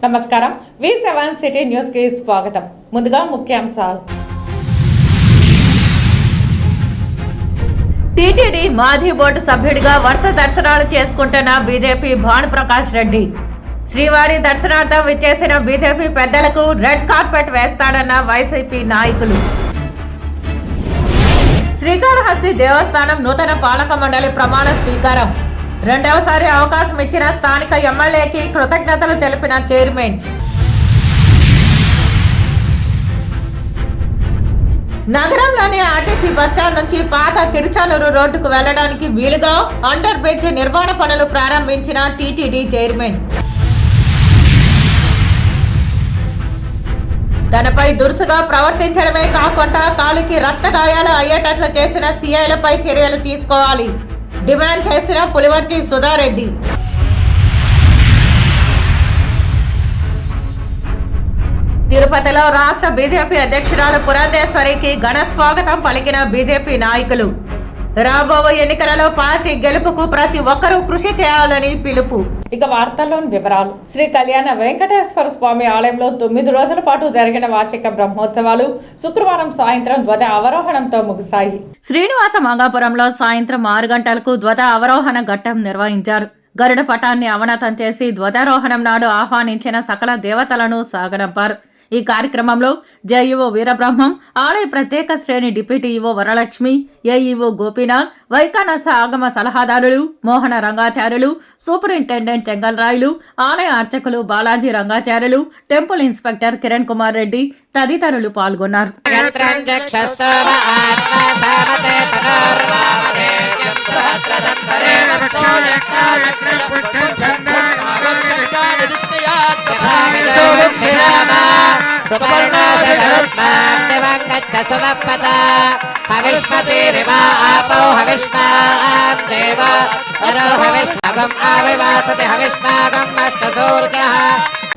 నమస్కారం. V7 city news కి స్వాగతం. ముందుగా ముఖ్యాంశాలు. టీటీడీ మాజీ బోర్డు సభ్యుడిగా వరుస దర్శనాలు చేసుకుంటున్న బీజేపీ భానుప్రకాష్ రెడ్డి. శ్రీవారి దర్శనార్థం విచ్చేసిన బీజేపీ పెద్దలకు రెడ్ కార్పెట్ వేస్తాడన్న వైసీపీ నాయకులు. శ్రీకాళహస్తి దేవస్థానం నూతన పాలక మండలి ప్రమాణ స్వీకారం. రెండవసారి అవకాశం ఇచ్చిన స్థానిక ఎమ్మెల్యేకి కృతజ్ఞతలు తెలిపిన చైర్మన్. నగరంలోని ఆర్టీసీ బస్టాండ్ నుంచి పాత తిరుచానూరు రోడ్డుకు వెళ్లడానికి వీలుగా అండర్ బ్రిడ్జ్ నిర్మాణ పనులు ప్రారంభించిన టీటీడీ చైర్మన్. తనపై దురుసుగా ప్రవర్తించడమే కాకుండా కాలికి రక్త గాయాలు అయ్యేటట్లు చేసిన సీఐలపై చర్యలు తీసుకోవాలి డిమాండ్ చేసిన పులివర్తి సుధారెడ్డి. తిరుపతిలో రాష్ట్ర బీజేపీ అధ్యక్షురాలు పురంధేశ్వరికి ఘన స్వాగతం పలికిన బీజేపీ నాయకులు. రాబోయే ఎన్నికలలో పార్టీ గెలుపుకు ప్రతి ఒక్కరూ కృషి చేయాలని పిలుపు. ఇక వార్తల్లోని వివరాలు. శ్రీ కళ్యాణ వెంకటేశ్వర స్వామి ఆలయంలో 9 రోజుల పాటు జరిగిన వార్షిక బ్రహ్మోత్సవాలు శుక్రవారం సాయంత్రం ధ్వజ అవరోహణంతో ముగిశాయి. శ్రీనివాస మంగాపురంలో సాయంత్రం 6 గంటలకు ధ్వజ అవరోహణ ఘట్టం నిర్వహించారు. గరుడ పటాన్ని అవనతం చేసి ధ్వజారోహణం నాడు ఆహ్వానించిన సకల దేవతలను సాగనంపారు. ఈ కార్యక్రమంలో జేఈఓ వీరబ్రహ్మం, ఆలయ ప్రత్యేక శ్రేణి deputy EO Varalakshmi, AEO Gopinath, Vaikhanasa ఆగమ సలహాదారులు మోహన రంగాచార్యులు, సూపరింటెండెంట్ చెంగల్రాయులు, ఆలయ అర్చకులు బాలాజీ రంగాచార్యులు, టెంపుల్ ఇన్స్పెక్టర్ కిరణ్ కుమార్ రెడ్డి తదితరులు పాల్గొన్నారు.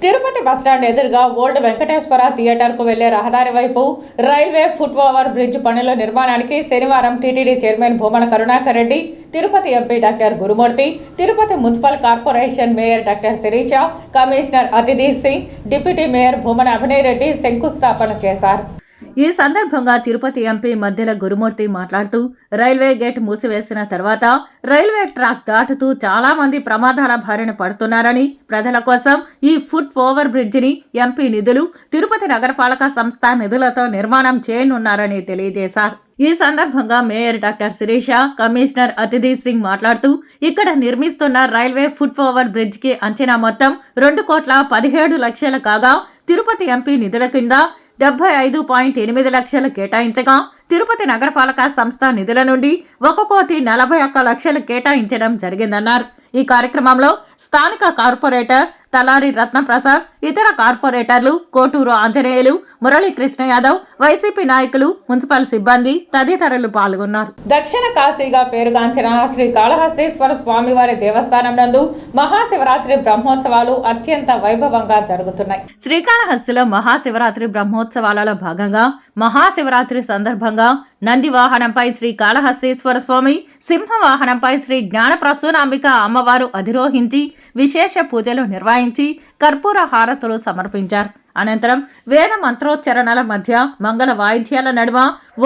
తిరుపతి బస్టాండ్ ఎదురుగా ఓల్డ్ వెంకటేశ్వర థియేటర్ కు వెళ్లే రహదారి వైపు రైల్వే ఫుట్ ఓవర్ బ్రిడ్జ్ పనుల నిర్మాణానికి శనివారం TTD chairman Bhumana Karunakar Reddy, Tirupati MP doctor Gurumurthy, Tirupati municipal corporation mayor doctor Sirisha, commissioner Atithi Singh, deputy mayor Bhumana Abhinay Reddy శంకుస్థాపన చేశారు. ఈ సందర్భంగా తిరుపతి ఎంపీ మధ్యల గురుమూర్తి మాట్లాడుతూ, రైల్వే గేట్ మూసివేసిన తర్వాత రైల్వే ట్రాక్ దాటుతూ చాలా మంది ప్రమాదాల బారిన పడుతున్నారని, ప్రజల కోసం ఈ ఫుట్ ఓవర్ బ్రిడ్జిని ఎంపీ నిధులు, తిరుపతి నగరపాలక సంస్థ నిధులతో నిర్మాణం చేయనున్నారని తెలియజేశారు. ఈ సందర్భంగా mayor doctor Sirisha, commissioner Atithi Singh మాట్లాడుతూ, ఇక్కడ నిర్మిస్తున్న రైల్వే ఫుట్ ఓవర్ బ్రిడ్జ్ కి అంచనా మొత్తం 2,17,00,000 కాగా, తిరుపతి ఎంపీ నిధుల కింద 75.8 లక్షలు కేటాయించగా, తిరుపతి నగరపాలక సంస్థ నిధుల నుండి 1,41,00,000 కేటాయించడం జరిగిందన్నారు. ఈ కార్యక్రమంలో స్థానిక కార్పొరేటర్ తలారి రత్నప్రసాద్, ఇతర కార్పొరేటర్లు కోటూరు ఆంజనేయులు, మురళీకృష్ణ యాదవ్, వైసీపీ నాయకులు, మున్సిపల్ సిబ్బంది తదితరులు పాల్గొన్నారు. దక్షిణ కాశీగా పేరుగాంచిన శ్రీ కాళహస్తీశ్వర స్వామివారి దేవస్థానం నందు మహాశివరాత్రి బ్రహ్మోత్సవాలు అత్యంత వైభవంగా జరుగుతున్నాయి. శ్రీకాళహస్తిలో మహాశివరాత్రి బ్రహ్మోత్సవాలలో భాగంగా మహాశివరాత్రి సందర్భంగా నంది వాహనంపై శ్రీ కాళహస్తీశ్వర స్వామి, సింహ వాహనంపై శ్రీ జ్ఞాన ప్రసూనాంబిక అమ్మవారు అధిరోహించి విశేష పూజలు నిర్వహించి కర్పూర హారతులు సమర్పించారు. అనంతరం వేద మంత్రోచ్చరణల మధ్య మంగళ వాయిద్యాల నడుమ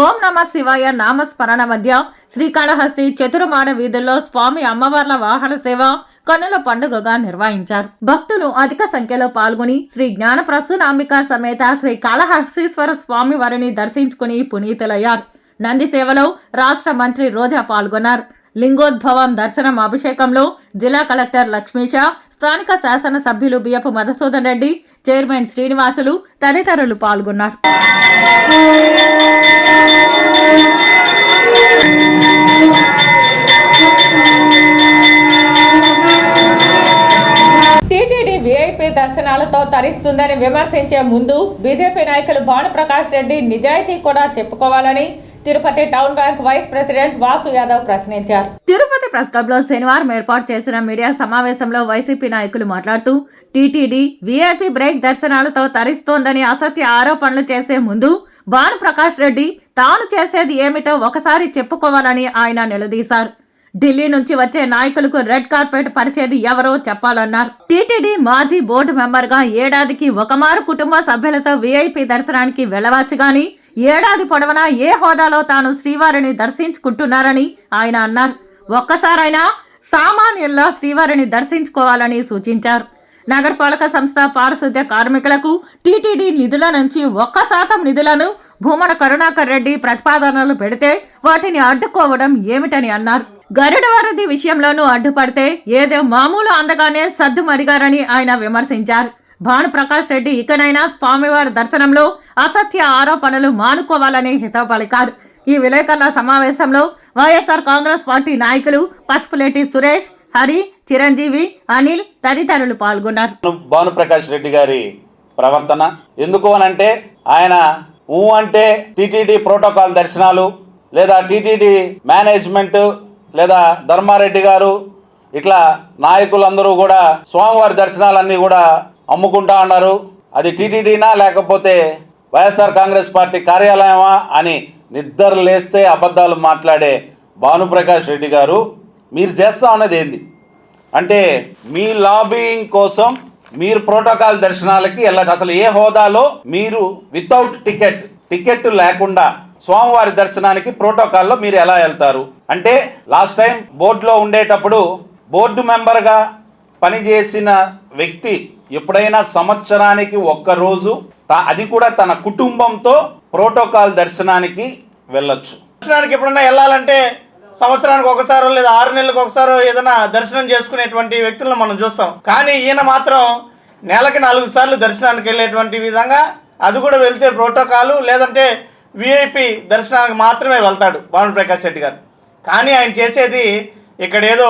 ఓం నమ శివాయ నామస్మరణ మధ్య శ్రీకాళహస్తి చతురమాడ వీధుల్లో స్వామి అమ్మవార్ల వాహన సేవ కన్నుల పండుగగా నిర్వహించారు. భక్తులు అధిక సంఖ్యలో పాల్గొని శ్రీ జ్ఞాన ప్రసూనాంబిక సమేత శ్రీ కాళహస్తీశ్వర స్వామి వారిని దర్శించుకుని పునీతులయ్యారు. నంది సేవలో రాష్ట్ర మంత్రి రోజా పాల్గొన్నారు. లింగోద్భవం దర్శనం అభిషేకంలో జిల్లా కలెక్టర్ లక్ష్మీష, స్థానిక శాసన సభ్యులు బియ్యపు మధుసూదన్ రెడ్డి, చైర్మన్ శ్రీనివాసులు తదితరులు పాల్గొన్నారు. టీటీడీ వీఐపీ దర్శనాలతో తరిస్తుందని విమర్శించే ముందు బీజేపీ నాయకులు భానుప్రకాష్ రెడ్డి నిజాయితీ కూడా చెప్పుకోవాలని Tirupati town bank vice president Vasu Yadav ప్రశ్నించారు. తిరుపతి ప్రెస్ క్లబ్ లో శనివారం ఏర్పాటు చేసిన మీడియా సమావేశంలో వైసీపీ నాయకులు మాట్లాడుతూ, టీటీడీ వీఐపీ బ్రేక్ దర్శనాలతో తరిస్తోందని అసత్య ఆరోపణలు చేసే ముందు భానుప్రకాష్ రెడ్డి తాను చేసేది ఏమిటో ఒకసారి చెప్పుకోవాలని ఆయన నిలదీశారు. ఢిల్లీ నుంచి వచ్చే నాయకులకు రెడ్ కార్పెట్ పరిచేది ఎవరో చెప్పాలన్నారు. టీటీడీ మాజీ బోర్డు మెంబర్ గా ఏడాదికి ఒకమారు కుటుంబ సభ్యులతో వీఐపీ దర్శనానికి వెళ్లవచ్చు గాని ఏడాది పొడవునా ఏ హోదాలో తాను శ్రీవారిని దర్శించుకుంటున్నారని ఆయన అన్నారు. ఒక్కసారైనా సామాన్యుల్లో శ్రీవారిని దర్శించుకోవాలని సూచించారు. నగరపాలక సంస్థ పారిశుద్ధ్య కార్మికులకు టీటీడీ నిధుల నుంచి 1% నిధులను భూమన కరుణాకర్ రెడ్డి ప్రతిపాదనలు పెడితే వాటిని అడ్డుకోవడం ఏమిటని అన్నారు. గరుడ వారధి విషయంలోనూ అడ్డుపడితే ఏదో మామూలు అందగానే సద్దుమడిగారని ఆయన విమర్శించారు. భానుప్రకాష్ రెడ్డి ఇకనైనా స్వామివారి దర్శనంలో అసత్య ఆరోపణలు మానుకోవాలని హితవు పలికారు. ఈ విలేకరుల సమావేశంలో వైఎస్ఆర్ కాంగ్రెస్ పార్టీ నాయకులు పసుపులేటి సురేష్, హరి, చిరంజీవి, అనిల్ తదితరులు పాల్గొన్నారు. భానుప్రకాష్ రెడ్డి గారి ప్రవర్తన ఎందుకు అనంటే ఆయన అంటే టీటీడీ ప్రోటోకాల్ దర్శనాలు లేదా టీటీడీ మేనేజ్మెంట్ లేదా ధర్మారెడ్డి గారు ఇట్లా నాయకులందరూ కూడా స్వామివారి దర్శనాలన్నీ కూడా అమ్ముకుంటా ఉన్నారు. అది టీటీడీనా లేకపోతే వైఎస్ఆర్ కాంగ్రెస్ పార్టీ కార్యాలయమా అని నిద్ర లేస్తే అబద్ధాలు మాట్లాడే భానుప్రకాష్ రెడ్డి గారు మీరు చేస్తా ఉన్నది ఏంది అంటే మీ లాబింగ్ కోసం మీరు ప్రోటోకాల్ దర్శనాలకి వెళ్ళచ్చు. అసలు ఏ హోదాలో మీరు వితౌట్ టికెట్ లేకుండా స్వామివారి దర్శనానికి ప్రోటోకాల్లో మీరు ఎలా వెళ్తారు అంటే లాస్ట్ టైం బోర్డులో ఉండేటప్పుడు బోర్డు మెంబర్గా పనిచేసిన వ్యక్తి ఎప్పుడైనా సంవత్సరానికి ఒక్కరోజు అది కూడా తన కుటుంబంతో ప్రోటోకాల్ దర్శనానికి వెళ్ళొచ్చు. దర్శనానికి ఎప్పుడన్నా వెళ్ళాలంటే సంవత్సరానికి ఒకసారో లేదా 6 నెలలకు ఒకసారో ఏదైనా దర్శనం చేసుకునేటువంటి వ్యక్తులను మనం చూస్తాం. కానీ ఈయన మాత్రం నెలకి 4 సార్లు దర్శనానికి వెళ్ళేటువంటి విధంగా అది కూడా వెళ్తే ప్రోటోకాలు లేదంటే విఐపి దర్శనానికి మాత్రమే వెళ్తాడు భానుప్రకాష్ రెడ్డి గారు. కానీ ఆయన చేసేది ఇక్కడ ఏదో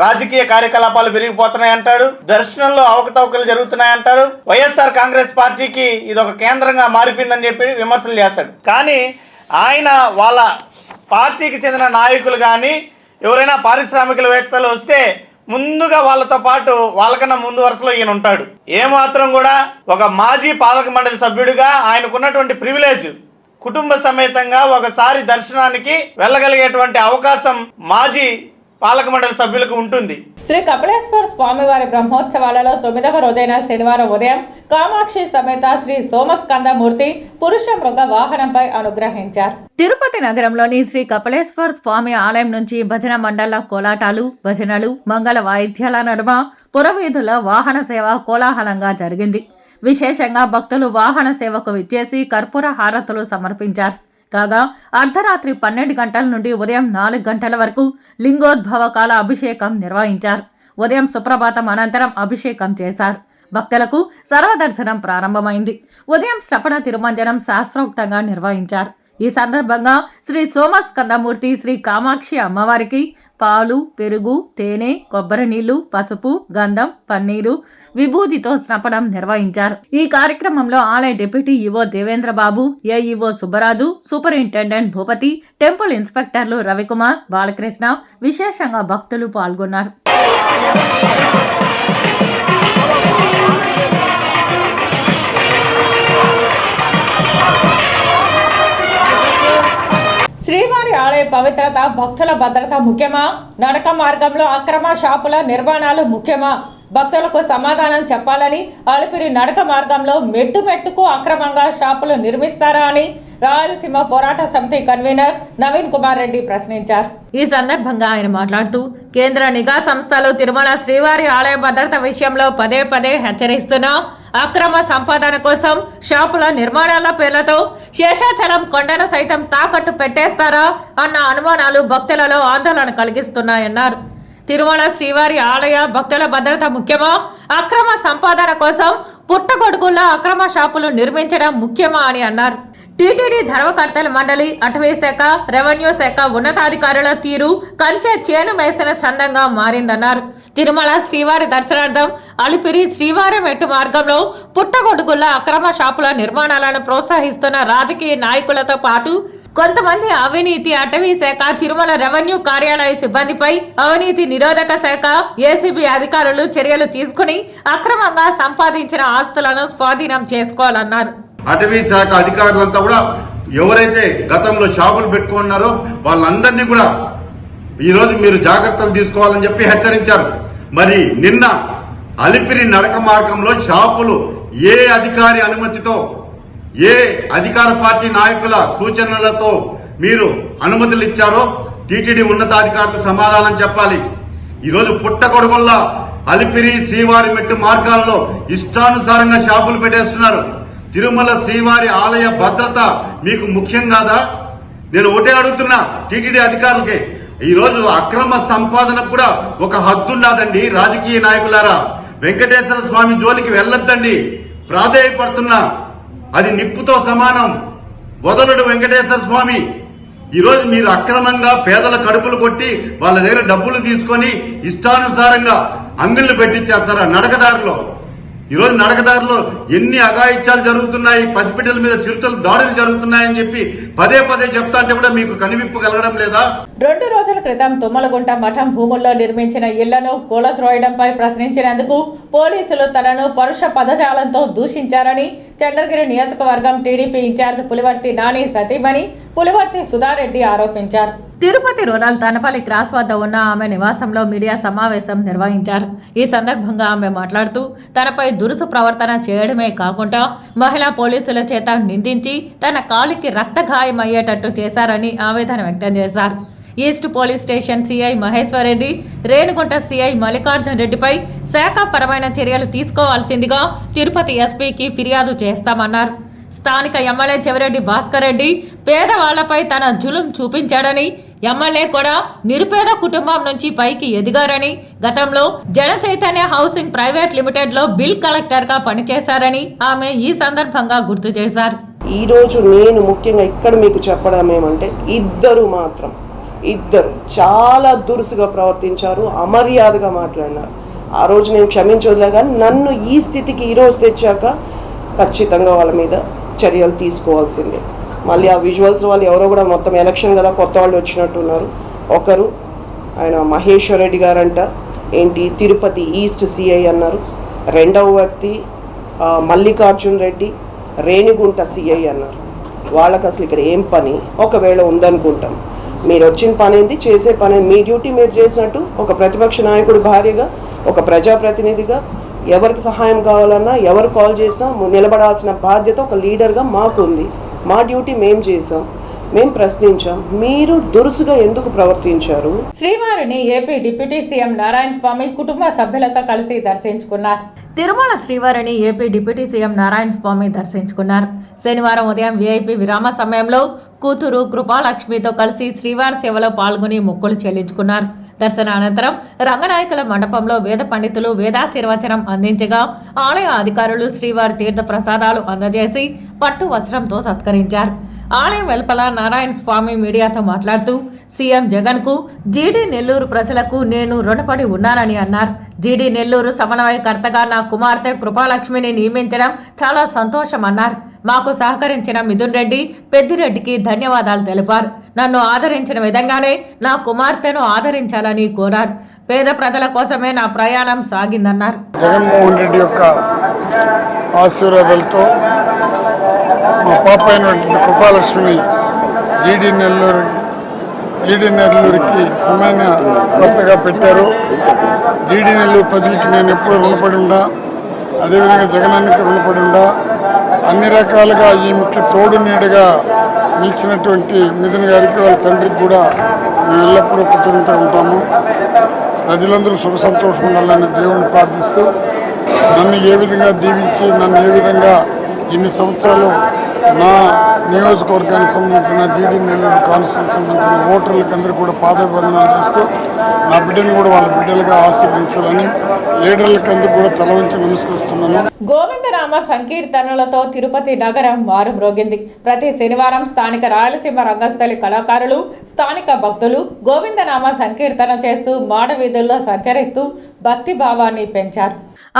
రాజకీయ కార్యకలాపాలు పెరిగిపోతున్నాయంటాడు, దర్శనంలో అవకతవకలు జరుగుతున్నాయంటాడు, వైఎస్ఆర్ కాంగ్రెస్ పార్టీకి ఇది ఒక కేంద్రంగా మారిపోయిందని చెప్పి విమర్శలు చేస్తాడు. కానీ ఆయన వాళ్ళ పార్టీకి చెందిన నాయకులు కానీ ఎవరైనా పారిశ్రామికవేత్తలు వస్తే ముందుగా వాళ్ళతో పాటు వాళ్ళకన్నా ముందు వరుసలో ఈయన ఉంటాడు. ఏమాత్రం కూడా ఒక మాజీ పాలక మండలి సభ్యుడిగా ఆయనకున్నటువంటి ప్రివిలేజ్ కుటుంబ సమేతంగా ఒకసారి దర్శనానికి వెళ్ళగలిగేటువంటి అవకాశం మాజీ పాలక మండలి సభ్యులకు ఉంటుంది. శ్రీ కపిలేశ్వర స్వామివారి బ్రహ్మోత్సవాలలో 9వ రోజైన శనివారం ఉదయం కామాక్షి సమేత శ్రీ సోమస్కందమూర్తి పురుష మృగ వాహనంపై అనుగ్రహించారు. తిరుపతి నగరంలోని శ్రీ కపిలేశ్వర స్వామి ఆలయం నుంచి భజన మండళ్ల కోలాటాలు, భజనలు, మంగళ వాయిద్యాల నడుమ పురవీధుల వాహన సేవ కోలాహలంగా జరిగింది. విశేషంగా భక్తులు వాహన సేవకు విచ్చేసి కర్పూర హారతులు సమర్పించారు. కాగా అర్ధరాత్రి 12 గంటల నుండి ఉదయం 4 గంటల వరకు లింగోద్భవ కాల అభిషేకం నిర్వహించారు. ఉదయం సుప్రభాతం అనంతరం అభిషేకం చేశారు. భక్తులకు సర్వదర్శనం ప్రారంభమైంది. ఉదయం శ్రవణ తిరుమంజనం శాస్త్రోక్తంగా నిర్వహించారు. ఈ సందర్భంగా శ్రీ సోమస్కందమూర్తి శ్రీ కామాక్షి అమ్మవారికి పాలు, పెరుగు, తేనె, కొబ్బరి నీళ్లు, పసుపు, గంధం, పన్నీరు, విభూతితో స్నపనం నిర్వహించారు. ఈ కార్యక్రమంలో ఆలయ deputy EO Devendrababu, AEO Subbaraju, superintendent Bhupathi, temple ఇన్స్పెక్టర్లు రవికుమార్, బాలకృష్ణ, విశేషంగా భక్తులు పాల్గొన్నారు. శ్రీవారి ఆలయ పవిత్రత, భక్తుల భద్రత ముఖ్యమా? నడక మార్గంలో అక్రమ షాపుల నిర్మాణాలు ముఖ్యమా? భక్తులకు సమాధానం చెప్పాలని అలిపిరి నడక మార్గంలో మెట్టుకు అక్రమంగా షాపులు నిర్మిస్తారా అని రాయలసీమ పోరాట సమితి కన్వీనర్ నవీన్ కుమార్ రెడ్డి ప్రశ్నించారు. ఈ సందర్భంగా ఆయన మాట్లాడుతూ కేంద్ర నిఘా సంస్థలు తిరుమల శ్రీవారి ఆలయ భద్రత విషయంలో పదే హెచ్చరిస్తున్నా అక్రమ సంపాదన కోసం షాపుల నిర్మాణాల పేర్లతో శేషాచలం కొండను సైతం తాకట్టు పెట్టేస్తారా అన్న అనుమానాలు భక్తులలో ఆందోళన కలిగిస్తున్నాయన్నారు. తిరుమల శ్రీవారి ఆలయ భక్తుల భద్రత ముఖ్యమా? అక్రమ సంపాదన కోసం పుట్టగొడుగుల్లో అక్రమ షాపులు నిర్మించడం ముఖ్యమా అని అన్నారు. టీటీడీ ధర్మకర్తల మండలి, అటవీ శాఖ, రెవెన్యూ శాఖ ఉన్నతాధికారుల తీరు కంచె చేను మేసిన చందంగా మారిందన్నారు. తిరుమల శ్రీవారి దర్శనార్థం అలిపిరి శ్రీవారి మెట్టు మార్గంలో పుట్టగొడుగుల అక్రమ షాపుల నిర్మాణాలను ప్రోత్సహిస్తున్న రాజకీయ నాయకులతో పాటు కొంతమంది అవినీతి, అటవీ శాఖ, తిరుమల రెవెన్యూ కార్యాలయ సిబ్బందిపై అవినీతి నిరోధక శాఖ, ఏసీబీ అధికారులు చర్యలు తీసుకుని అక్రమంగా సంపాదించిన ఆస్తులను స్వాధీనం చేసుకోవాలన్నారు. అటవీ శాఖ అధికారులంతా కూడా ఎవరైతే గతంలో షాపులు పెట్టుకున్నారో వాళ్ళందరినీ కూడా ఈరోజు మీరు జాగ్రత్తలు తీసుకోవాలని చెప్పి హెచ్చరించారు. మరి నిన్న అలిపిరి నడక మార్గంలో షాపులు ఏ అధికారి అనుమతితో, ఏ అధికార పార్టీ నాయకుల సూచనలతో మీరు అనుమతులు ఇచ్చారో టీటీడీ ఉన్నతాధికారులు సమాధానం చెప్పాలి. ఈరోజు పుట్టగొడుగుల్లా అలిపిరి శ్రీవారి మెట్టు మార్గాల్లో ఇష్టానుసారంగా షాపులు పెట్టేస్తున్నారు. తిరుమల శ్రీవారి ఆలయ భద్రత మీకు ముఖ్యం కాదా? నేను ఒకటే అడుగుతున్నా టీటీడీ అధికారులకి, ఈరోజు అక్రమ సంపాదనకు కూడా ఒక హద్దున్నదండి. రాజకీయ నాయకులారా, వెంకటేశ్వర స్వామి జోలికి వెళ్ళొద్దండి. ప్రాధేయపడుతున్నా, అది నిప్పుతో సమానం. వదలడు వెంకటేశ్వర స్వామి. ఈరోజు మీరు అక్రమంగా పేదల కడుపులు కొట్టి వాళ్ళ దగ్గర డబ్బులు తీసుకొని ఇష్టానుసారంగా అంగిళ్లు పెట్టించేస్తారా నడకదారిలో? ఈరోజు నడకదారిలో ఎన్ని అఘాయిత్యాలు జరుగుతున్నాయి, పసిబిడ్డల మీద చిరుతలు దాడులు జరుగుతున్నాయని చెప్పి పదే పదే చెప్తా అంటే కూడా మీకు కనివిప్పు కలగడం లేదా? 2 రోజుల క్రితం తుమ్మలగుంట మఠం భూముల్లో నిర్మించిన ఇళ్లను కూలత్రోయడంపై ప్రశ్నించినందుకు పోలీసులు తనను పరుష పదజాలంతో దూషించారని చంద్రగిరి నియోజకవర్గం టీడీపీ ఇన్ఛార్జ్ పులివర్తి నాని సతీమణి పులివర్తి సుధారెడ్డి ఆరోపించారు. తిరుపతి రూరల్ తనపల్లి క్రాస్ వద్ద ఉన్న ఆమె నివాసంలో మీడియా సమావేశం నిర్వహించారు. ఈ సందర్భంగా ఆమె మాట్లాడుతూ తనపై దురుసు ప్రవర్తన చేయడమే కాకుండా మహిళా పోలీసుల చేత నిందించి తన కాలికి రక్తగాయమయ్యేటట్టు చేశారని ఆవేదన వ్యక్తం చేశారు. East police station CI Maheshwar Reddy, Renigunta CI Mallikarjun రెడ్డిపై శాఖాపరమైన చర్యలు తీసుకోవాల్సిందిగా తిరుపతి ఎస్పీకి ఫిర్యాదు చేస్తామన్నారు. స్థానిక ఎమ్మెల్యే చెవిరెడ్డి భాస్కర్ రెడ్డి పేదవాళ్లపై తన జులుం చూపించాడని, ఎమ్మెల్యే కూడా నిరుపేద కుటుంబం నుంచి పైకి ఎదిగారని, గతంలో జన చైతన్య హౌసింగ్ ప్రైవేట్ లిమిటెడ్ లో బిల్ కలెక్టర్ గా పనిచేశారని ఆమె ఈ సందర్భంగా గుర్తు చేశారు. ఈ రోజు నేను ముఖ్యంగా ఇక్కడ మీకు చెప్పడం ఏమంటే, ఇద్దరు చాలా దురుసుగా ప్రవర్తించారు, అమర్యాదగా మాట్లాడినారు. ఆ రోజు నేను క్షమించదులే, కానీ నన్ను ఈ స్థితికి ఈరోజు తెచ్చాక ఖచ్చితంగా వాళ్ళ మీద చర్యలు తీసుకోవాల్సిందే. మళ్ళీ ఆ విజువల్స్ వాళ్ళు ఎవరో కూడా మొత్తం ఎలక్షన్ కదా కొత్త వాళ్ళు వచ్చినట్టున్నారు. ఒకరు ఆయన మహేశ్వర్ రెడ్డి గారంట, ఏంటి తిరుపతి ఈస్ట్ సిఐ అన్నారు. రెండవ వ్యక్తి మల్లికార్జున్ రెడ్డి, రేణిగుంట సిఐ అన్నారు. వాళ్ళకి అసలు ఇక్కడ ఏం పని ఒకవేళ ఉందనుకుంటాం. మీరు వచ్చిన పని ఏంటి, చేసే పని, మీ డ్యూటీ మీరు చేసినట్టు ఒక ప్రతిపక్ష నాయకుడు భార్యగా, ఒక ప్రజాప్రతినిధిగా ఎవరికి సహాయం కావాలన్నా, ఎవరు కాల్ చేసినా నిలబడాల్సిన బాధ్యత ఒక లీడర్గా మాకు ఉంది. మా డ్యూటీ మేము చేసాం, మేము ప్రశ్నించాం. మీరు దురుసుగా ఎందుకు ప్రవర్తించారు? శ్రీవారిని ఏపీ డిప్యూటీ సీఎం నారాయణ స్వామి కుటుంబ సభ్యులతో కలిసి దర్శించుకున్నారు. తిరుమల శ్రీవారిని ఏపీ డిప్యూటీ సీఎం నారాయణ స్వామి దర్శించుకున్నారు. శనివారం ఉదయం వీఐపీ విరామ సమయంలో కూతురు కృపాలక్ష్మితో కలిసి శ్రీవారి సేవలో పాల్గొని మొక్కులు చెల్లించుకున్నారు. దర్శన అనంతరం రంగనాయకుల మండపంలో వేద పండితులు వేదాశీర్వచనం అందించగా ఆలయ అధికారులు శ్రీవారి తీర్థ ప్రసాదాలు అందజేసి పట్టు వస్త్రంతో సత్కరించారు. ఆలయం వెలుపల నారాయణ స్వామి మీడియాతో మాట్లాడుతూ సీఎం జగన్ కు జీడీ నెల్లూరు ప్రజలకు నేను రుణపడి ఉన్నానని అన్నారు. జీడీ నెల్లూరు సమన్వయకర్తగా నా కుమార్తె కృపాలక్ష్మిని నియమించడం చాలా సంతోషమన్నారు. మాకు సహకరించిన మిథున్ రెడ్డి, పెద్దిరెడ్డికి ధన్యవాదాలు తెలిపారు. నన్ను ఆదరించిన విధంగానే నా కుమార్తెను ఆదరించాలని కోరారు. పేద ప్రజల కోసమే నా ప్రయాణం సాగిందన్నారు. జగన్మోహన్ రెడ్డి యొక్క ఆశీర్వాదాలతో మా పాప అయినటువంటి కృపాలక్ష్మిని జీడీ నెల్లూరుకి సామాన్య కొత్తగా పెట్టారు. జీడీ నెల్లూరు ప్రజలకి నేను ఎప్పుడు రుణపడి ఉండా, అదేవిధంగా జగనానికి రుణపడి ఉండా. అన్ని రకాలుగా ఈమెకి తోడు నీడగా నిలిచినటువంటి మిథున్ గారికి, వాళ్ళ తండ్రికి కూడా మేము ఎల్లప్పుడూ కృతజ్ఞతగా ఉంటాము. ప్రజలందరూ సుఖ సంతోషం ఉండాలని దేవుని ప్రార్థిస్తూ, నన్ను ఏ విధంగా దీవించి, నన్ను ఏ విధంగా ఇన్ని సంవత్సరాలు నా నియోజకవర్గానికి సంబంధించిన జీడీ నెల్లూరు కాన్స్టిట్యూన్సీకి సంబంధించిన ఓటర్లకు అందరూ కూడా పాదాభివందనాలు చేస్తూ, నా బిడ్డను కూడా వాళ్ళ బిడ్డలుగా ఆశీర్వదించాలని లీడర్లకు అందరూ కూడా తల వంచి నమస్కరిస్తున్నాను. గోవిందనామ సంకీర్తనలతో తిరుపతి నగరం మారుమ్రోగింది. ప్రతి శనివారం స్థానిక రాయలసీమ రంగస్థలి కళాకారులు, స్థానిక భక్తులు గోవిందనామ సంకీర్తన చేస్తూ మాడవీధుల్లో సంచరిస్తూ భక్తి భావాన్ని పెంచారు.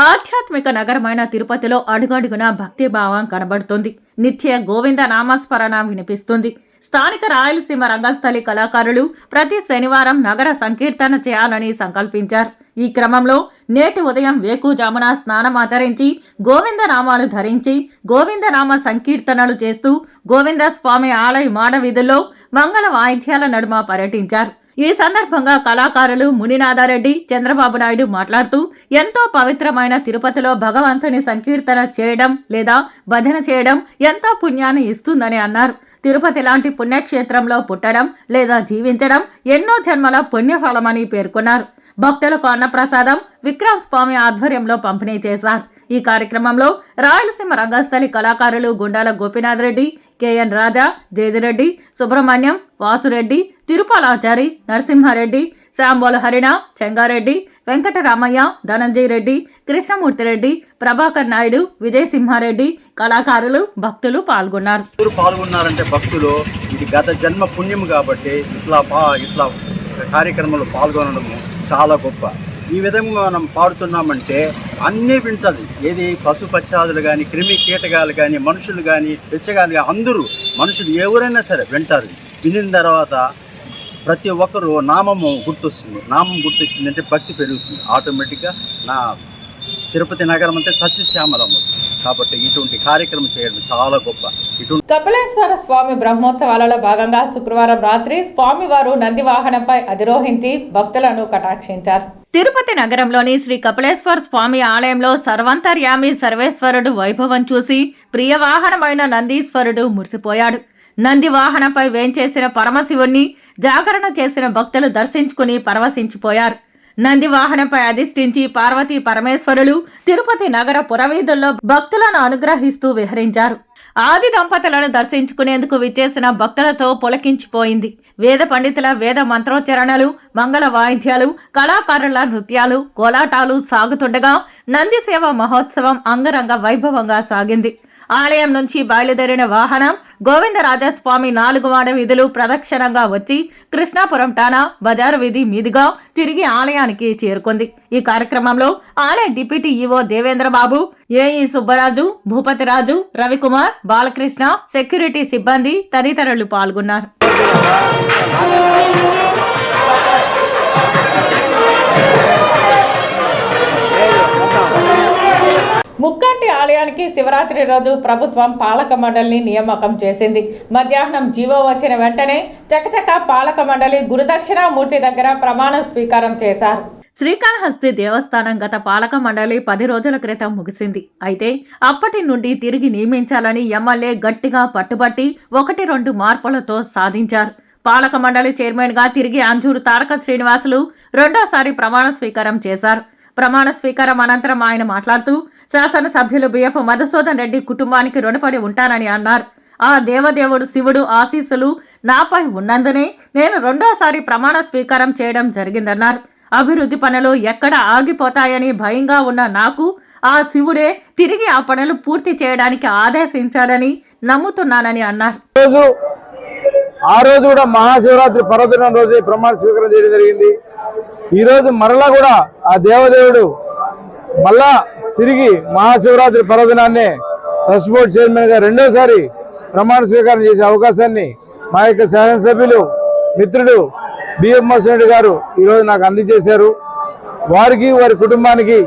ఆధ్యాత్మిక నగరమైన తిరుపతిలో అడుగడుగున భక్తి భావం కనబడుతుంది. నిత్య గోవింద నామస్మరణ వినిపిస్తుంది. స్థానిక రాయలసీమ రంగస్థలి కళాకారులు ప్రతి శనివారం నగర సంకీర్తన చేయాలని సంకల్పించారు. ఈ క్రమంలో నేటి ఉదయం వేకుజామున స్నానమాచరించి గోవిందనామాలు ధరించి గోవిందనామ సంకీర్తనలు చేస్తూ గోవింద స్వామి ఆలయ మాడవీధుల్లో మంగళ వాయిద్యాల నడుమ పర్యటించారు. ఈ సందర్భంగా కళాకారులు మునినాథారెడ్డి, చంద్రబాబు నాయుడు మాట్లాడుతూ ఎంతో పవిత్రమైన తిరుపతిలో భగవంతుని సంకీర్తన చేయడం లేదా భజన చేయడం ఎంతో పుణ్యాన్ని ఇస్తుందని అన్నారు. తిరుపతి లాంటి పుణ్యక్షేత్రంలో పుట్టడం లేదా జీవించడం ఎన్నో జన్మల పుణ్యఫలమని పేర్కొన్నారు. భక్తులకు అన్నప్రసాదం విక్రమ్ స్వామి ఆధ్వర్యంలో పంపిణీ చేశారు. ఈ కార్యక్రమంలో రాయలసీమ రంగస్థలి కళాకారులు గుండాల గోపీనాథ్ రెడ్డి, కేఎన్ రాజా, జేజిరెడ్డి, సుబ్రహ్మణ్యం, వాసురెడ్డి, తిరుపాలాచారి, నరసింహారెడ్డి, శాంబోల హరిణ, చెంగారెడ్డి, వెంకటరామయ్య, ధనంజయ రెడ్డి, కృష్ణమూర్తిరెడ్డి, ప్రభాకర్ నాయుడు, విజయసింహారెడ్డి, కళాకారులు, భక్తులు పాల్గొన్నారు. పాల్గొన్నారంటే భక్తులు ఇది గత జన్మ పుణ్యం కాబట్టి ఇట్లా కార్యక్రమంలో పాల్గొనడము చాలా గొప్ప. ఈ విధంగా మనం పాడుతున్నామంటే అన్నీ వింటుంది. ఏది పశుపక్షాదులు కానీ, క్రిమి కీటకాలు కానీ, మనుషులు కానీ, పిచ్చగాలు కానీ, అందరూ మనుషులు ఎవరైనా సరే వింటారు. వినిన తర్వాత ప్రతి ఒక్కరూ నామము గుర్తొస్తుంది. నామం గుర్తొచ్చిందంటే భక్తి పెరుగుతుంది. ఆటోమేటిక్గా నా తిరుపతి నగరం అంతా సస్యశ్యామలం. కాబట్టి ఇటువంటి కార్యక్రమం చేయడం చాలా గొప్ప. కపిలేశ్వర స్వామి బ్రహ్మోత్సవాలలో భాగంగా శుక్రవారం రాత్రి స్వామివారు నంది వాహనంపై అధిరోహించి భక్తులను కటాక్షించారు. తిరుపతి నగరంలోని శ్రీ కపిలేశ్వర స్వామి ఆలయంలో సర్వంతర్యామి సర్వేశ్వరుడు వైభవం చూసి ప్రియవాహనమైన నందీశ్వరుడు మురిసిపోయాడు. నంది వాహనంపై వేంచేసిన పరమశివుణ్ణి జాగరణ చేసిన భక్తులు దర్శించుకుని పరవశించిపోయారు. నంది వాహనంపై అధిష్ఠించి పార్వతీ పరమేశ్వరులు తిరుపతి నగర పురవీధుల్లో భక్తులను అనుగ్రహిస్తూ విహరించారు. ఆది దంపతులను దర్శించుకునేందుకు విచ్చేసిన భక్తులతో పులకించిపోయింది. వేద పండితుల వేద మంత్రోచ్చరణలు, మంగళ వాయిద్యాలు, కళాకారుల నృత్యాలు, కోలాటాలు సాగుతుండగా నంది సేవ మహోత్సవం అంగరంగ వైభవంగా సాగింది. ఆలయం నుంచి బయలుదేరిన వాహనం గోవిందరాజస్వామి 4 వాడ వీధులు ప్రదక్షిణంగా వచ్చి కృష్ణాపురం టానా బజారు వీధి మీదుగా తిరిగి ఆలయానికి చేరుకుంది. ఈ కార్యక్రమంలో ఆలయ deputy EO Devendra Babu, AE Subbaraju, Bhupathiraju, Ravikumar, Balakrishna, security సిబ్బంది తదితరులు పాల్గొన్నారు. ముక్కంటి ఆలయానికి శివరాత్రి రోజు ప్రభుత్వం పాలక మండలిని నియామకం చేసింది. మధ్యాహ్నం జీవో వచ్చిన వెంటనే చకచక పాలక మండలి గురుదక్షిణామూర్తి దగ్గర ప్రమాణ స్వీకారం చేశారు. శ్రీకాళహస్తి దేవస్థానం గత పాలక మండలి 10 రోజుల క్రితం ముగిసింది. అయితే అప్పటి నుండి తిరిగి నియమించాలని ఎమ్మెల్యే గట్టిగా పట్టుబట్టి 1-2 మార్పులతో సాధించారు. పాలక మండలి చైర్మన్ గా తిరిగి అంజూరు తారక శ్రీనివాసులు రెండోసారి ప్రమాణ స్వీకారం చేశారు. ప్రమాణ స్వీకారం అనంతరం ఆయన మాట్లాడుతూ శాసనసభ్యులు బియ్యపు మధుసూదన్ రెడ్డి కుటుంబానికి రుణపడి ఉంటానని అన్నారు. ఆ దేవదేవుడు శివుడు ఆశీస్సులు నాపై ఉన్నందునే నేను రెండోసారి ప్రమాణ స్వీకారం చేయడం జరిగిందన్నారు. అభివృద్ధి పనులు ఎక్కడ ఆగిపోతాయని భయంగా ఉన్న నాకు ఆ శివుడే తిరిగి ఆ పనులు పూర్తి చేయడానికి ఆదేశించాడని నమ్ముతున్నానని అన్నారు. ఆ రోజు కూడా మహాశివరాత్రి పర్వదినం రోజు ప్రమాణ స్వీకారం చేయడం జరిగింది. ఈ రోజు మరలా కూడా ఆ దేవదేవుడు మళ్ళా తిరిగి మహాశివరాత్రి పర్వదినాన్ని ట్రస్ట్ బోర్డు చైర్మన్ గా రెండోసారి ప్రమాణ స్వీకారం చేసే అవకాశాన్ని మా యొక్క శాసనసభ్యులు మిత్రుడు బిఎం మోసరెడ్డి గారు ఈరోజు నాకు అందజేశారు. వారికి వారి కుటుంబానికి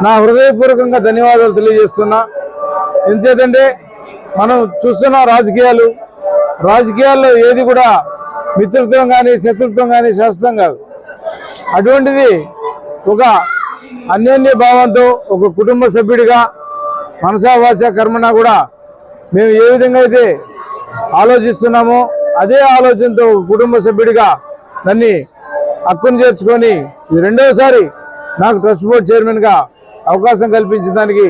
నా హృదయపూర్వకంగా ధన్యవాదాలు తెలియజేస్తున్నా. ఎంచేతంటే మనం చూస్తున్న రాజకీయాల్లో ఏది కూడా మిత్రత్వం కానీ శత్రుత్వం కానీ శాశ్వతం కాదు. అటువంటిది ఒక అన్యోన్య భావంతో ఒక కుటుంబ సభ్యుడిగా మనసా వాచ కర్మణ కూడా మేము ఏ విధంగా అయితే ఆలోచిస్తున్నామో అదే ఆలోచనతో ఒక కుటుంబ సభ్యుడిగా దాన్ని హక్కును చేర్చుకొని రెండోసారి నాకు ట్రస్ట్ బోర్డు చైర్మన్గా అవకాశం కల్పించిన దానికి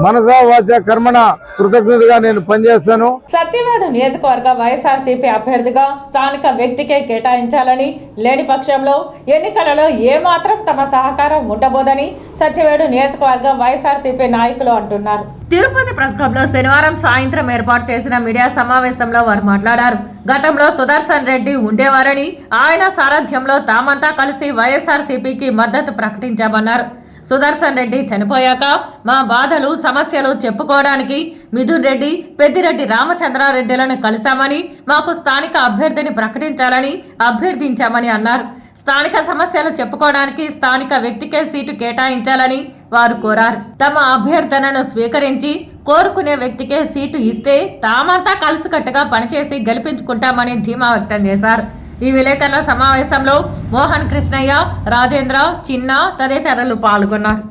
మనసా వాచ కర్మణ కృతజ్ఞతగా నేను పనిచేస్తాను. సత్యవేడు నియోజకవర్గ వైఎస్ఆర్సీపీ అభ్యర్థిగా స్థానిక వ్యక్తికే కేటాయించాలని, లేని పక్షంలో ఎన్నికలలో ఏమాత్రం తమ సహకారం ఉండబోదని సత్యవేడు నియోజకవర్గ వైఎస్ఆర్సీపీ నాయకులు అంటున్నారు. తిరుపతి ప్రెస్ క్లబ్ లో శనివారం సాయంత్రం ఏర్పాటు చేసిన మీడియా సమావేశంలో వారు మాట్లాడారు. గతంలో సుదర్శన్ రెడ్డి ఉండేవారని, ఆయన సారథ్యంలో తామంతా కలిసి వైఎస్ఆర్సీపీకి మద్దతు ప్రకటించామన్నారు. సుదర్శన్ రెడ్డి చనిపోయాక మా బాధలు సమస్యలు చెప్పుకోవడానికి మిథున్ రెడ్డి, పెద్దిరెడ్డి రామచంద్రారెడ్డిలను కలిశామని, మాకు స్థానిక అభ్యర్థిని ప్రకటించాలని అభ్యర్థించామని అన్నారు. స్థానిక సమస్యలు చెప్పుకోవడానికి స్థానిక వ్యక్తికే సీటు కేటాయించాలని వారు కోరారు. తమ అభ్యర్థనను స్వీకరించి కోరుకునే వ్యక్తికే సీటు ఇస్తే తామంతా కలిసికట్టుగా పనిచేసి గెలిపించుకుంటామని ధీమా వ్యక్తం చేశారు. ఈ విలేకరుల సమావేశంలో మోహన్ కృష్ణయ్య, రాజేంద్ర, చిన్న తదితరులు పాల్గొన్నారు.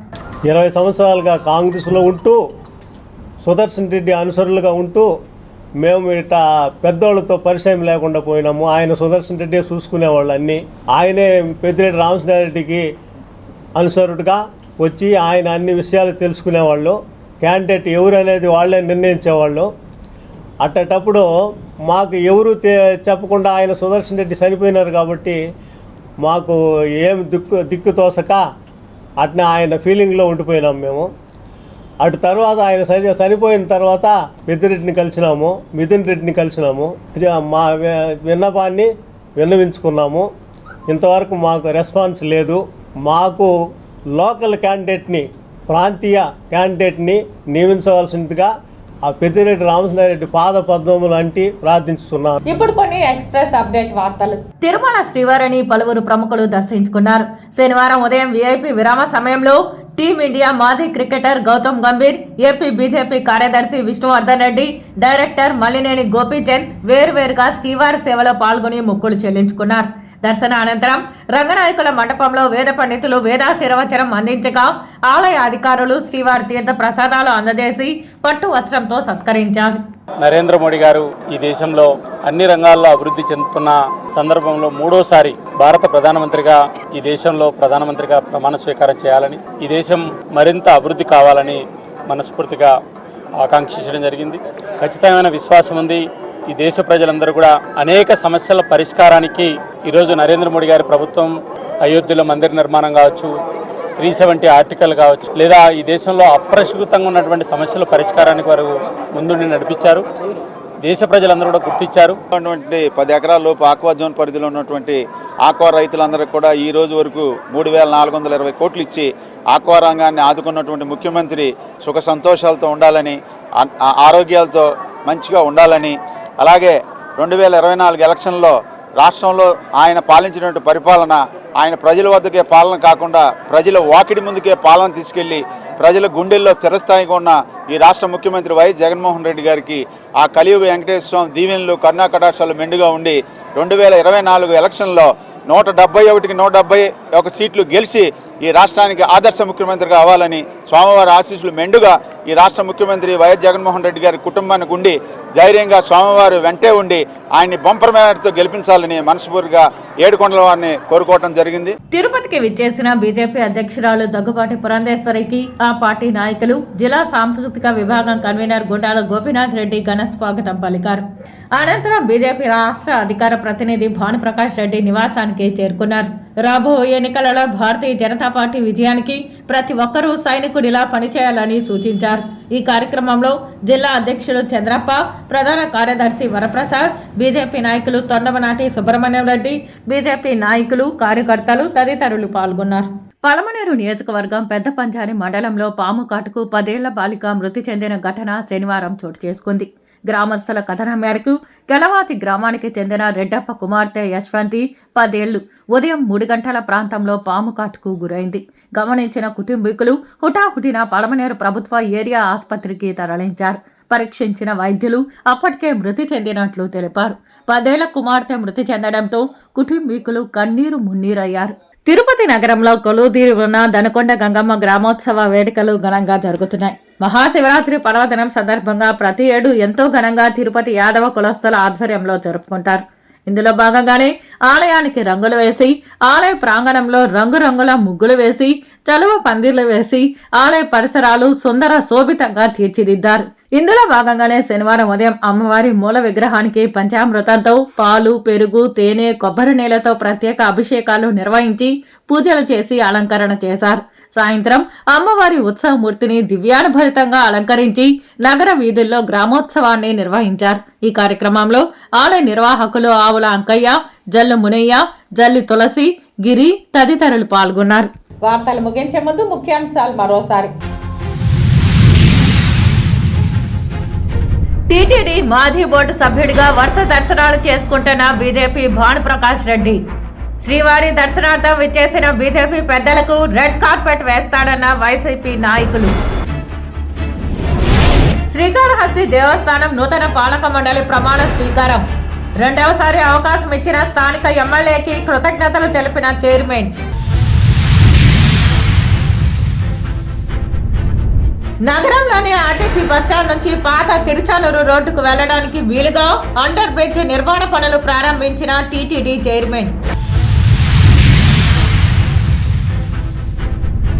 20 సంవత్సరాలుగా కాంగ్రెస్లో ఉంటూ సుదర్శన్ రెడ్డి అనుసరులుగా ఉంటూ మేము ఇట్లా పెద్దోళ్ళతో పరిచయం లేకుండా పోయినాము. ఆయన సుదర్శన్ రెడ్డి చూసుకునేవాళ్ళు అన్నీ. ఆయనే పెద్దిరెడ్డి రామచంద్రారెడ్డికి అనుసరుడుగా వచ్చి ఆయన అన్ని విషయాలు తెలుసుకునేవాళ్ళు. క్యాండిడేట్ ఎవరు అనేది వాళ్ళే నిర్ణయించేవాళ్ళు. అట్టేటప్పుడు మాకు ఎవరు చెప్పకుండా ఆయన సుదర్శన్ రెడ్డి చనిపోయినారు కాబట్టి మాకు ఏం దిక్కు తోసక అట్నే ఆయన ఫీలింగ్లో ఉండిపోయినాము మేము. అటు తర్వాత ఆయన చనిపోయిన తర్వాత పెద్దిరెడ్డిని కలిసినాము, మిథున్ రెడ్డిని కలిసినాము, మా విన్నపాన్ని విన్నవించుకున్నాము. ఇంతవరకు మాకు రెస్పాన్స్ లేదు. మాకు లోకల్ క్యాండిడేట్ని, ప్రాంతీయ క్యాండిడేట్ని నియమించవలసిందిగా ఆ పెద్దిరెడ్డి రామచంద్రారెడ్డి పాద పద్మములు అంటి ప్రార్థించుతున్నాం. ఇప్పుడు కొన్ని ఎక్స్ప్రెస్ అప్డేట్ వార్తలు. తిరుమల శ్రీవారిని పలువురు ప్రముఖులు దర్శించుకున్నారు. శనివారం ఉదయం విఐపి విరామ సమయంలో టీమిండియా మాజీ cricketer Gautam Gambhir, AP BJP కార్యదర్శి విష్ణువర్ధన్ రెడ్డి, డైరెక్టర్ మల్లినేని గోపీచంద్ వేరువేరుగా శ్రీవారి సేవలో పాల్గొని మొక్కులు చెల్లించుకున్నారు. దర్శన అనంతరం రంగనాయకుల మండపంలో వేద పండితులు వేదాశీర్వచనం అందించగా ఆలయ అధికారులు శ్రీవారి తీర్థ ప్రసాదాలు అందజేసి పట్టు వస్త్రంతో సత్కరించారు. నరేంద్ర మోడీ గారు ఈ దేశంలో అన్ని రంగాల్లో అభివృద్ధి చెందుతున్న సందర్భంలో మూడోసారి భారత ప్రధానమంత్రిగా ఈ దేశంలో ప్రధానమంత్రిగా ప్రమాణ స్వీకారం చేయాలని, ఈ దేశం మరింత అభివృద్ధి కావాలని మనస్ఫూర్తిగా ఆకాంక్షించడం జరిగింది. ఖచ్చితమైన విశ్వాసం ఉంది. ఈ దేశ ప్రజలందరూ కూడా అనేక సమస్యల పరిష్కారానికి ఈరోజు నరేంద్ర మోడీ గారి ప్రభుత్వం అయోధ్యలో మందిర నిర్మాణం కావచ్చు, 370 ఆర్టికల్ కావచ్చు, లేదా ఈ దేశంలో అప్రస్తుతంగా ఉన్నటువంటి సమస్యల పరిష్కారానికి వారు ముందుండి నడిపించారు. దేశ ప్రజలందరూ కూడా గుర్తించారు. 10 ఎకరాల లోపు ఆక్వా జోన్ పరిధిలో ఉన్నటువంటి ఆక్వా రైతులందరికీ కూడా ఈ రోజు వరకు 3,420 కోట్లు ఇచ్చి ఆక్వా రంగాన్ని ఆదుకున్నటువంటి ముఖ్యమంత్రి సుఖ సంతోషాలతో ఉండాలని, ఆరోగ్యాలతో మంచిగా ఉండాలని, అలాగే 2024 ఎలక్షన్లో రాష్ట్రంలో ఆయన పాలించినటువంటి పరిపాలన ఆయన ప్రజల వద్దకే పాలన కాకుండా ప్రజల వాకిడి ముందుకే పాలన తీసుకెళ్లి ప్రజల గుండెల్లో స్థిరస్థాయిగా ఉన్న ఈ రాష్ట్ర ముఖ్యమంత్రి వైఎస్ జగన్మోహన్ రెడ్డి గారికి ఆ కలియుగ వెంకటేశ్వర స్వామి దీవెనలు కరుణా కటాక్షాలు మెండుగా ఉండి 2024 ఎలక్షన్లో 171కి 171 సీట్లు గెలిచి ఈ రాష్ట్రానికి ఆదర్శ ముఖ్యమంత్రిగా అవ్వాలని స్వామివారి ఆశీస్సులు మెండుగా ఈ రాష్ట్ర ముఖ్యమంత్రి వైఎస్ జగన్మోహన్ రెడ్డి గారి కుటుంబానికి ఉండి ధైర్యంగా స్వామివారు వెంటే ఉండి ఆయన్ని బంపర్ మేనర్తో గెలిపించాలని మనస్ఫూర్తిగా ఏడుకొండల వారిని కోరుకోవడం జరిగింది. తిరుపతికి విచ్చేసిన బీజేపీ అధ్యక్షురాలు దగ్గుబాటి పురంధేశ్వరికి ఆ పార్టీ నాయకులు, జిల్లా సాంస్కృతిక విభాగం కన్వీనర్ గుండాల గోపీనాథ్ రెడ్డి ఘన స్వాగతం పలికారు. అనంతరం బీజేపీ రాష్ట్ర అధికార ప్రతినిధి భానుప్రకాష్ రెడ్డి నివాసానికి చేరుకున్నారు. రాబోయే ఎన్నికలలో భారతీయ జనతా పార్టీ విజయానికి ప్రతి ఒక్కరూ సైనికుడిలా పనిచేయాలని సూచించారు. ఈ కార్యక్రమంలో జిల్లా అధ్యక్షులు చంద్రప్ప, ప్రధాన కార్యదర్శి వరప్రసాద్, బీజేపీ నాయకులు తొండమనాటి సుబ్రహ్మణ్యం రెడ్డి, బీజేపీ నాయకులు, కార్యకర్తలు తదితరులు పాల్గొన్నారు. పలమనేరు నియోజకవర్గం పెద్ద పంజాని మండలంలో పాము కాటుకు 10 ఏళ్ల బాలిక మృతి చెందిన ఘటన శనివారం చోటు చేసుకుంది. గ్రామస్తుల కథనం మేరకు గెలవాతి గ్రామానికి చెందిన రెడ్డప్ప కుమార్తె యశ్వంతి 10 ఏళ్లు ఉదయం 3 గంటల ప్రాంతంలో పాము కాటుకు గురైంది. గమనించిన కుటుంబీకులు హుటాహుటిన పలమనేరు ప్రభుత్వ ఏరియా ఆసుపత్రికి తరలించారు. పరీక్షించిన వైద్యులు అప్పటికే మృతి చెందినట్లు తెలిపారు. 10 ఏళ్ల కుమార్తె మృతి చెందడంతో కుటుంబీకులు కన్నీరు మున్నీరయ్యారు. తిరుపతి నగరంలో కొలువుదీరి ఉన్న దనకొండ గంగమ్మ గ్రామోత్సవ వేడుకలు ఘనంగా జరుగుతున్నాయి. మహాశివరాత్రి పర్వదినం సందర్భంగా ప్రతి ఏడు ఎంతో ఘనంగా తిరుపతి యాదవ కులస్తుల ఆధ్వర్యంలో జరుపుకుంటారు. ఇందులో భాగంగానే ఆలయానికి రంగులు వేసి, ఆలయ ప్రాంగణంలో రంగురంగుల ముగ్గులు వేసి, చలువ పందిర్లు వేసి ఆలయ పరిసరాలు సుందర శోభితంగా తీర్చిదిద్దారు. ఇందులో భాగంగానే శనివారం ఉదయం అమ్మవారి మూల విగ్రహానికి పంచామృతంతో పాలు, పెరుగు, తేనె, కొబ్బరి నీళ్లతో ప్రత్యేక అభిషేకాలు నిర్వహించి పూజలు చేసి అలంకరణ చేశారు. సాయంత్రం అమ్మవారి ఉత్సవమూర్తిని దివ్యానుభరితంగా అలంకరించి నగర వీధుల్లో గ్రామోత్సవాన్ని నిర్వహించారు. ఈ కార్యక్రమంలో ఆలయ నిర్వాహకులు ఆవుల అంకయ్య, జల్లు మునయ్య, జల్లి తులసి, గిరి తదితరులు పాల్గొన్నారు. వార్తలు ముగించే ముందు ముఖ్యాంశాలు మరోసారి. టీటీడీ మాజీ బోర్డు సభ్యుడిగా వరుస దర్శనాలు చేసుకుంటున్న బీజేపీ భానుప్రకాష్ రెడ్డి. శ్రీవారి దర్శనార్థం విచ్చేసిన బీజేపీ పెద్దలకు రెడ్ కార్పెట్ వేస్తాడన్న వైసీపీ నాయకులు. శ్రీకాళహస్తి దేవస్థానం నూతన పాలక మండలి ప్రమాణ స్వీకారం. రెండవసారి అవకాశం ఇచ్చిన స్థానిక ఎమ్మెల్యేకి కృతజ్ఞతలు తెలిపిన చైర్మన్. నగరంలోని ఆర్టీసీ బస్టాండ్ నుంచి పాత తిరుచానూరు రోడ్డుకు వెళ్లడానికి వీలుగా అండర్ బ్రిడ్జ్ నిర్మాణ పనులు ప్రారంభించిన టీటీడీ చైర్మన్.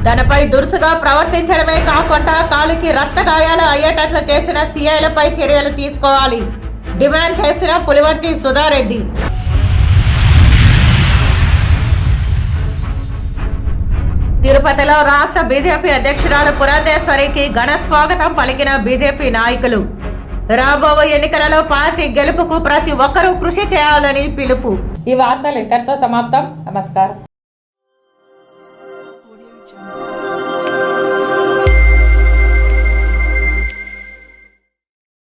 తనపై దురుసుగా ప్రవర్తించడమే కాకుండా కాలికి రక్త గాయాలు అయ్యేటట్లు చేసిన సీఐలపై చర్యలు తీసుకోవాలి డిమాండ్ చేసిన పులివర్తి సుధారెడ్డి. తిరుపతిలో రాష్ట్ర బీజేపీ అధ్యక్షురాలు పురంధేశ్వరికి ఘన స్వాగతం పలికిన బీజేపీ నాయకులు. రాబోయే ఎన్నికలలో పార్టీ గెలుపుకు ప్రతి ఒక్కరూ కృషి చేయాలని పిలుపు. ఈ వార్తలు ఇంతటితో సమాప్తం. నమస్కారం.